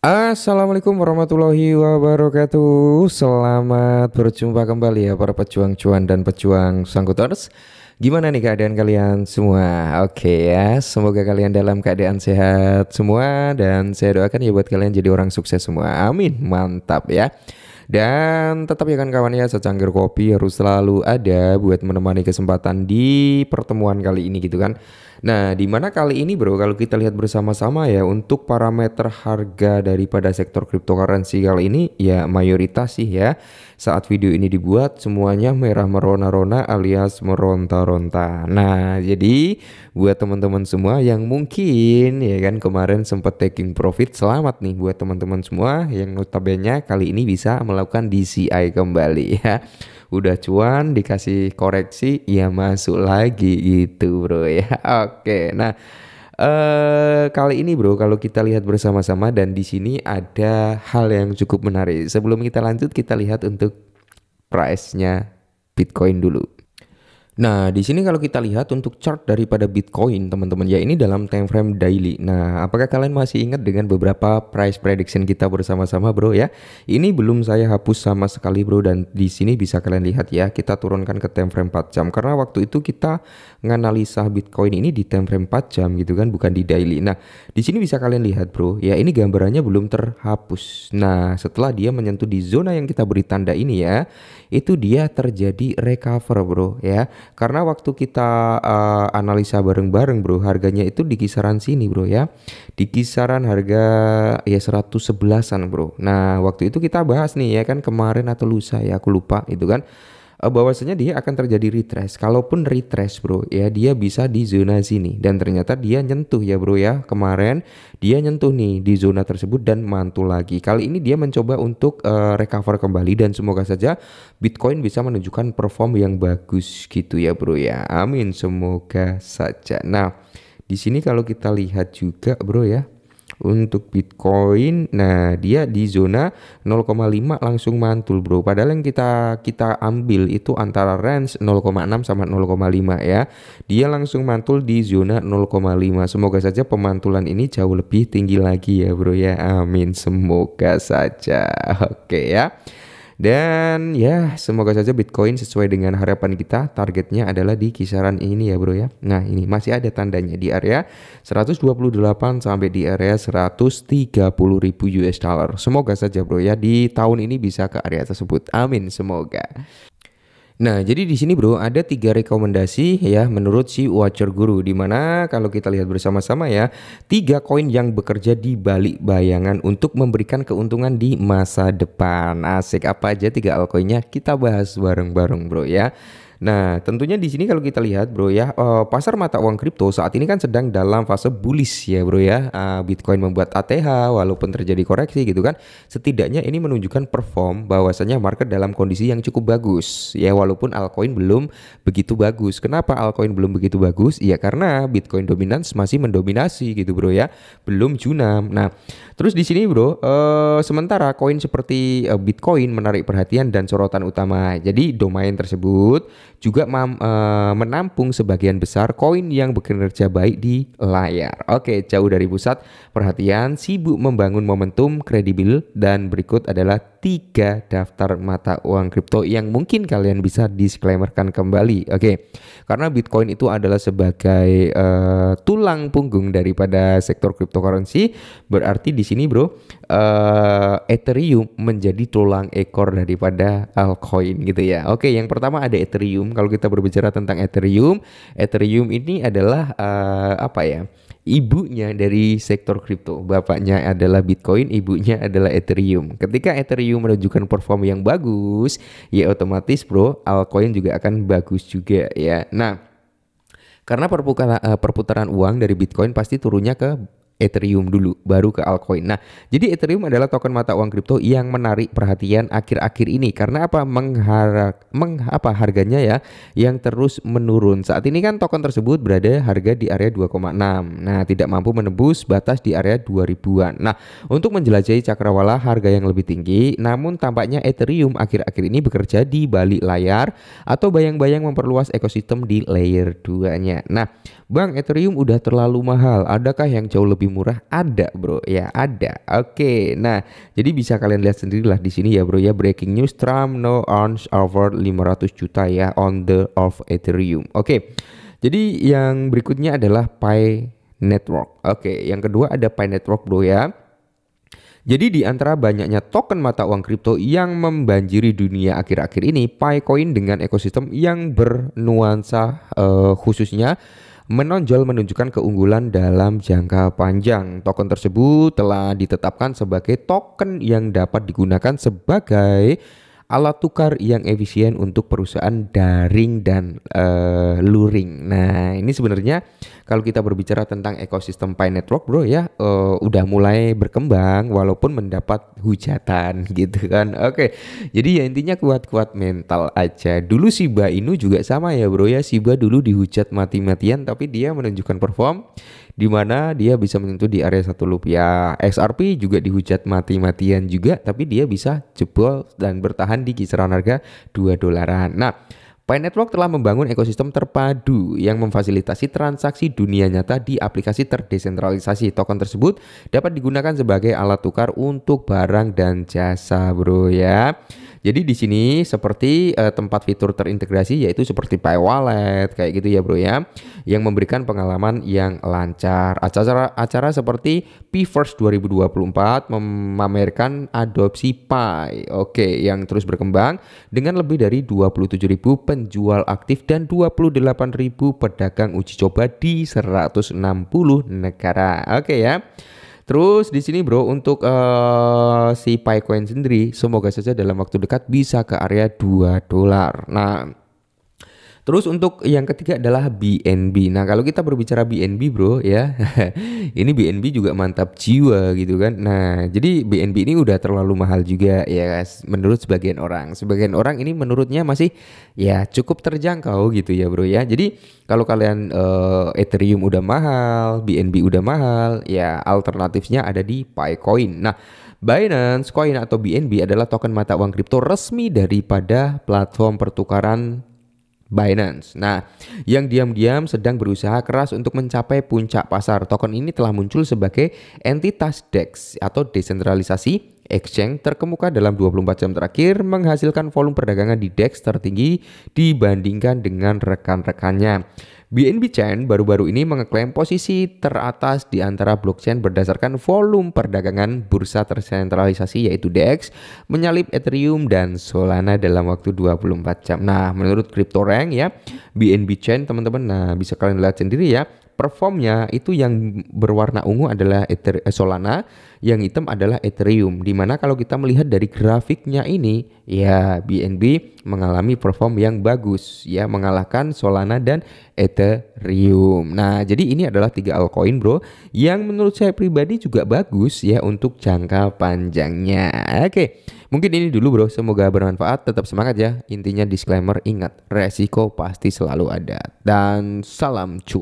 Assalamualaikum warahmatullahi wabarakatuh. Selamat berjumpa kembali ya para pejuang cuan dan pejuang sangkuters. Gimana nih keadaan kalian semua? Oke ya, semoga kalian dalam keadaan sehat semua dan saya doakan ya buat kalian jadi orang sukses semua. Amin. Mantap ya. Dan tetap ya kan kawan ya, secangkir kopi harus selalu ada buat menemani kesempatan di pertemuan kali ini gitu kan. Nah, di mana kali ini bro, kalau kita lihat bersama-sama ya untuk parameter harga daripada sektor cryptocurrency kali ini ya mayoritas sih ya saat video ini dibuat semuanya merah merona-rona alias meronta-ronta. Nah, jadi buat teman-teman semua yang mungkin ya kan kemarin sempat taking profit, selamat nih buat teman-teman semua yang notabene kali ini bisa melakukan DCI kembali ya. Udah cuan dikasih koreksi ya masuk lagi gitu bro ya. Oke, nah kali ini bro kalau kita lihat bersama-sama dan di sini ada hal yang cukup menarik. Sebelum kita lanjut kita lihat untuk price-nya Bitcoin dulu. Nah, di sini kalau kita lihat untuk chart daripada Bitcoin, teman-teman, ya ini dalam time frame daily. Nah, apakah kalian masih ingat dengan beberapa price prediction kita bersama-sama, bro ya? Ini belum saya hapus sama sekali, bro, dan di sini bisa kalian lihat ya, kita turunkan ke time frame 4 jam karena waktu itu kita nganalisa Bitcoin ini di time frame 4 jam gitu kan, bukan di daily. Nah, di sini bisa kalian lihat, bro, ya ini gambarannya belum terhapus. Nah, setelah dia menyentuh di zona yang kita beri tanda ini ya, itu dia terjadi recover, bro ya. Karena waktu kita analisa bareng-bareng bro, harganya itu di kisaran sini bro ya. Di kisaran harga ya 111-an bro. Nah waktu itu kita bahas nih ya kan kemarin atau lusa ya aku lupa itu kan. Bahwasanya dia akan terjadi retrace. Kalaupun retrace bro ya dia bisa di zona sini. Dan ternyata dia nyentuh ya bro ya. Kemarin dia nyentuh nih di zona tersebut dan mantul lagi. Kali ini dia mencoba untuk recover kembali dan semoga saja Bitcoin bisa menunjukkan perform yang bagus gitu ya bro ya. Amin semoga saja. Nah di sini kalau kita lihat juga bro ya. Untuk Bitcoin, nah dia di zona 0,5 langsung mantul bro. Padahal yang kita ambil itu antara range 0,6 sama 0,5 ya. Dia langsung mantul di zona 0,5. Semoga saja pemantulan ini jauh lebih tinggi lagi ya bro ya. Amin semoga saja. Oke ya. Dan ya semoga saja Bitcoin sesuai dengan harapan kita. Targetnya adalah di kisaran ini ya bro ya. Nah ini masih ada tandanya di area 128 sampai di area 130.000 US dollar. Semoga saja bro ya di tahun ini bisa ke area tersebut. Amin semoga. Nah, jadi di sini bro ada 3 rekomendasi ya menurut si Watcher Guru, dimana kalau kita lihat bersama-sama ya 3 koin yang bekerja di balik bayangan untuk memberikan keuntungan di masa depan. Asik, apa aja 3 altcoinnya kita bahas bareng-bareng bro ya. Nah, tentunya di sini kalau kita lihat bro ya, pasar mata uang kripto saat ini kan sedang dalam fase bullish ya bro ya. Bitcoin membuat ATH walaupun terjadi koreksi gitu kan. Setidaknya ini menunjukkan perform bahwasanya market dalam kondisi yang cukup bagus ya walaupun altcoin belum begitu bagus. Kenapa altcoin belum begitu bagus? Ya karena Bitcoin dominance masih mendominasi gitu bro ya. Belum junam. Nah, terus di sini bro, sementara koin seperti Bitcoin menarik perhatian dan sorotan utama. Jadi domain tersebut juga menampung sebagian besar koin yang bekerja baik di layar. Oke, jauh dari pusat perhatian, sibuk membangun momentum kredibel dan berikut adalah 3 daftar mata uang kripto yang mungkin kalian bisa disclaimerkan kembali. Oke, karena Bitcoin itu adalah sebagai tulang punggung daripada sektor cryptocurrency, berarti di sini bro, Ethereum menjadi tulang ekor daripada altcoin gitu ya. Oke, yang pertama ada Ethereum. Kalau kita berbicara tentang Ethereum, Ethereum ini adalah apa ya? Ibunya dari sektor kripto. Bapaknya adalah Bitcoin, ibunya adalah Ethereum. Ketika Ethereum menunjukkan perform yang bagus, ya otomatis bro, altcoin juga akan bagus juga ya. Nah, karena perputaran uang dari Bitcoin pasti turunnya ke Ethereum dulu, baru ke altcoin. Nah, jadi Ethereum adalah token mata uang kripto yang menarik perhatian akhir-akhir ini. Karena apa? Harganya ya yang terus menurun. Saat ini kan token tersebut berada harga di area 2,6. Nah, tidak mampu menembus batas di area 2000-an. Nah, untuk menjelajahi cakrawala harga yang lebih tinggi, namun tampaknya Ethereum akhir-akhir ini bekerja di balik layar atau bayang-bayang memperluas ekosistem di layer 2-nya. Nah, Bang, Ethereum udah terlalu mahal. Adakah yang jauh lebih murah? Ada bro, ya ada. Oke, nah jadi bisa kalian lihat sendirilah di sini ya bro ya. Breaking news, Trump no earns over 500 juta ya on the of Ethereum. Oke, jadi yang berikutnya adalah Pi Network. Oke, yang kedua ada Pi Network bro ya. Jadi di antara banyaknya token mata uang kripto yang membanjiri dunia akhir-akhir ini, Picoin dengan ekosistem yang bernuansa khususnya menonjol menunjukkan keunggulan dalam jangka panjang. Token tersebut telah ditetapkan sebagai token yang dapat digunakan sebagai alat tukar yang efisien untuk perusahaan daring dan luring. Nah, ini sebenarnya kalau kita berbicara tentang ekosistem Pi Network bro ya, udah mulai berkembang walaupun mendapat hujatan gitu kan. Oke, jadi ya intinya kuat-kuat mental aja. Dulu Shiba Inu juga sama ya bro ya, Shiba dulu dihujat mati-matian tapi dia menunjukkan perform di mana dia bisa menyentuh di area 1 rupiah. XRP juga dihujat mati-matian juga tapi dia bisa jebol dan bertahan di kisaran harga 2 dolaran. Nah, Pi Network telah membangun ekosistem terpadu yang memfasilitasi transaksi dunia nyata di aplikasi terdesentralisasi. Token tersebut dapat digunakan sebagai alat tukar untuk barang dan jasa, bro ya. Jadi di sini seperti tempat fitur terintegrasi yaitu seperti Pi Wallet kayak gitu ya, bro ya, yang memberikan pengalaman yang lancar. Acara seperti Pi-verse 2024 memamerkan adopsi Pi, oke, yang terus berkembang dengan lebih dari 27.000 penjual aktif dan 28.000 pedagang uji coba di 160 negara. Oke ya. Terus di sini bro untuk si Picoin sendiri semoga saja dalam waktu dekat bisa ke area 2 dolar. Nah, terus untuk yang ketiga adalah BNB. Nah, kalau kita berbicara BNB bro ya, ini BNB juga mantap jiwa gitu kan. Nah, jadi BNB ini udah terlalu mahal juga ya guys, menurut sebagian orang. Sebagian orang ini menurutnya masih ya cukup terjangkau gitu ya bro ya. Jadi kalau kalian Ethereum udah mahal, BNB udah mahal, ya alternatifnya ada di Picoin. Nah, Binance Coin atau BNB adalah token mata uang kripto resmi daripada platform pertukaran Binance. Nah, yang diam-diam sedang berusaha keras untuk mencapai puncak pasar. Token ini telah muncul sebagai entitas DEX atau desentralisasi exchange terkemuka dalam 24 jam terakhir, menghasilkan volume perdagangan di DEX tertinggi dibandingkan dengan rekan-rekannya. BNB Chain baru-baru ini mengeklaim posisi teratas di antara blockchain berdasarkan volume perdagangan bursa tersentralisasi yaitu DEX, menyalip Ethereum dan Solana dalam waktu 24 jam. Nah, menurut CryptoRank ya, BNB Chain teman-teman, nah bisa kalian lihat sendiri ya, performnya itu yang berwarna ungu adalah Solana, yang hitam adalah Ethereum. Dimana kalau kita melihat dari grafiknya ini, ya BNB mengalami perform yang bagus, ya mengalahkan Solana dan Ethereum. Nah, jadi ini adalah 3 altcoin bro, yang menurut saya pribadi juga bagus ya untuk jangka panjangnya. Oke, mungkin ini dulu bro, semoga bermanfaat. Tetap semangat ya. Intinya disclaimer, ingat resiko pasti selalu ada. Dan salam cuan.